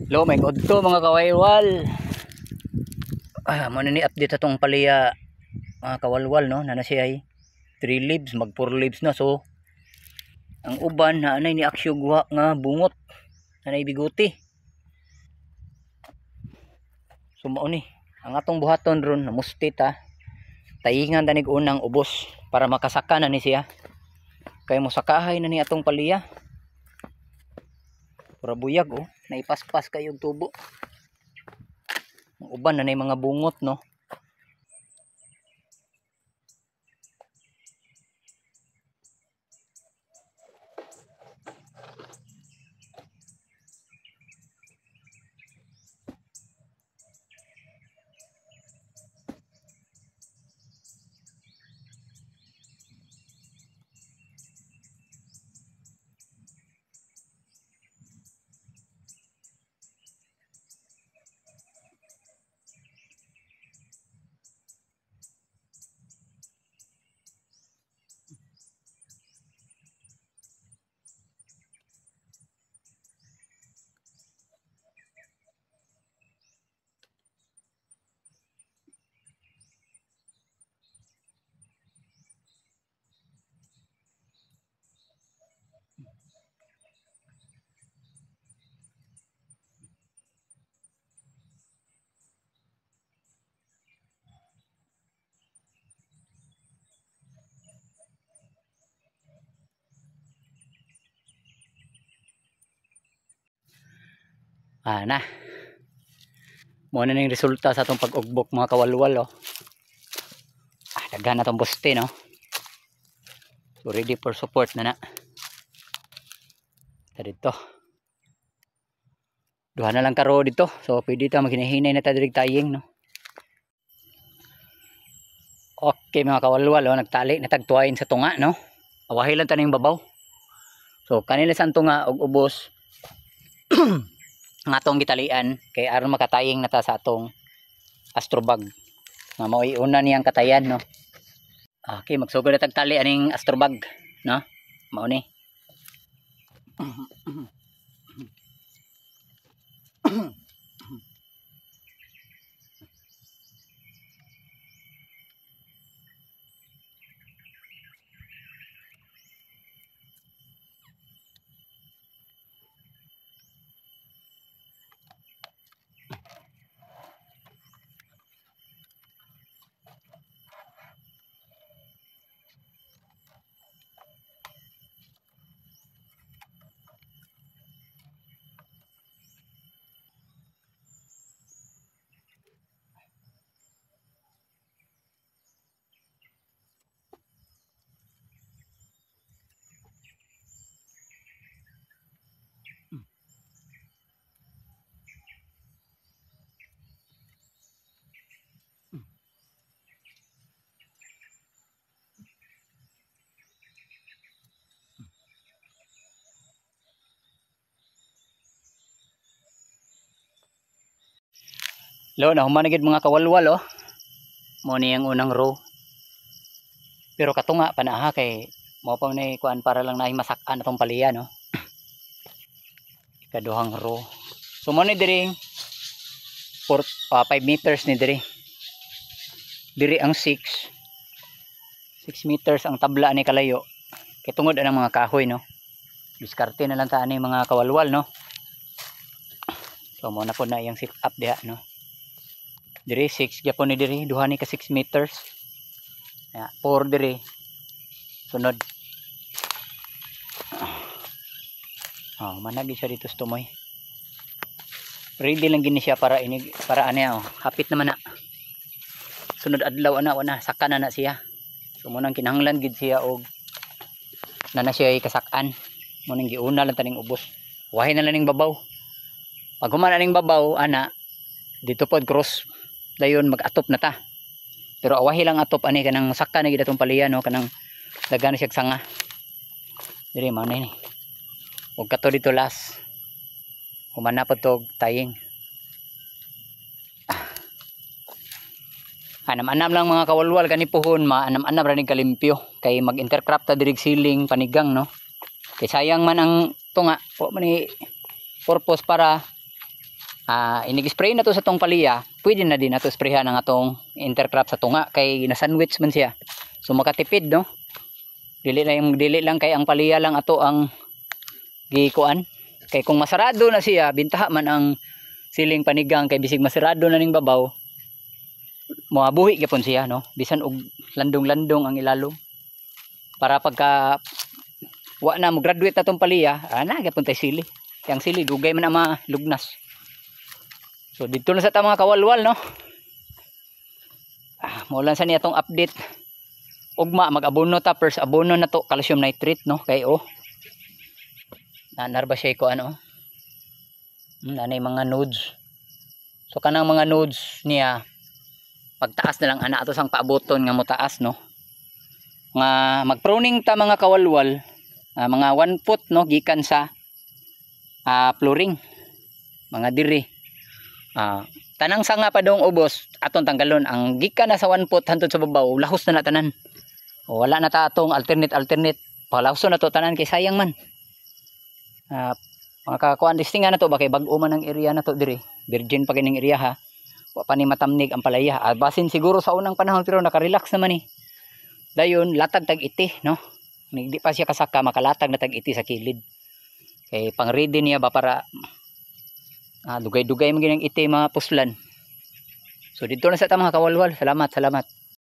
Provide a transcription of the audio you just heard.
Hello, may kodto mga kawaywal. Muna ni update atong paliya mga kawalwal no, na siya ay 3 leaves, mag 4 leaves na. So ang uban na anay ni aksyo guha nga bungot, anay biguti. So mao ni ang atong buhaton ron na mustit ha. Tayingan danig unang ubos para makasaka na ni siya. Kay mo sakahay na ni atong paliya. Pura buyag oh, naipaspas kayong tubo. Ang uban na nay mga bungot no. Na muna na yung resulta sa itong pag-ugbok mga kawalwal oh. Daghan na itong buste no. So ready for support na dito. Duha na lang karo dito. So pwede ito maghinahinay na tadirig taying no. Okay mga kawalwal oh, nagtali natagtuain sa tunga no. Awahi lang tanong yung babaw. So kanila sa tunga og ubos ang atong gitalian kay aron makataying nata sa atong astrobag nga mao iuna niyang katayan no. Okay, magsugod na tagtali aning astrobag no. Mao ni lo na humanagid mga kawalwal oh. Mo ni ang unang row. Pero katunga pa na ha kay mo pa ni kuan para lang naay masak-an atong paliya no. Ikaduhang row. So mo ni diri 5 meters ni diri. Diri ang 6 meters ang tabla ni kalayo. Kay tungod ang mga kahoy no. Diskarte na lang ta ani mga kawalwal no. So mo na po na yung sit up diha no. Diri 6 gyapon ni diri, duha ni ka 6 meters. 4 diri. Sunod. Managi siya dito sa tumoy. Ready lang gini siya para ani oh. Hapit naman na. Sunod adlaw ana saka na siya. So mo nang kinahanglan gid siya og na siya kasak-an. Mo nang giuna lang taning ubos. Wahay na lang ning babaw. Pag humana ning babaw ana dito pod cross dayon mag-atop na ta. Pero awahi lang atop ani kanang saka na gid atong paliya no, kanang daghan siya sanga. Diri man ni. Og kato dito last. Humana pod tog taying. Anam-anam lang mga kawalwal kani puhon, maanam-anam ra ni kalimpyo kay mag-intercrop ta dirig siling panigang no. Kay sayang man ang tunga, wa man ni purpose para inig-spray na to sa tong palaya, pwede na din nato sprayhan ang atong intercrop sa tunga kay na-sandwich man siya. So makatipid, no? Dili lang kay ang palaya lang ato ang gikuan. Kay kung masarado na siya, bintaha man ang siling panigang kay bisig masarado na ning babaw, mabuhi gyapon siya, no? Bisan og landong-landong ang ilalom. Para pagka wa na mo graduate na tong palaya, na gyapon tay sili. Yang sili dugay man ang malugnas. So dito na sa ta mga kawalwal, no? Maulan sa niya tong update. Ugma mag-abono ta, first abono na to calcium nitrate, no? Kay narba siya ko ano. Nanay mga nodes. So kanang mga nodes niya pagtaas na lang ana ato sang paaboton nga mo taas, no? Nga mag-pruning ta mga kawalwal, mga 1 foot, no, gikan sa flooring. Mga diri. Tanang sanga pa dong ubos aton tanggalon ang gikan na sa 1 foot hantod sa babaw, lahos na tanan. Wala na ta atong alternate palahos na to tanan kay sayang man. Mga kakuan listingan na to ba kay bag-o man ang area na to diri, virgin pa kining area ha, wa pa ni matamnig ang palaya. Basin siguro sa unang panahon pero naka-relax naman dayon latag tag iti, no? Hindi pa siya kasaka, makalatag na tag iti sa kilid kay pang ready niya ba para dugay-dugay man ginang iti mga puslan. So dito na sa ta mga kawalwal. Salamat.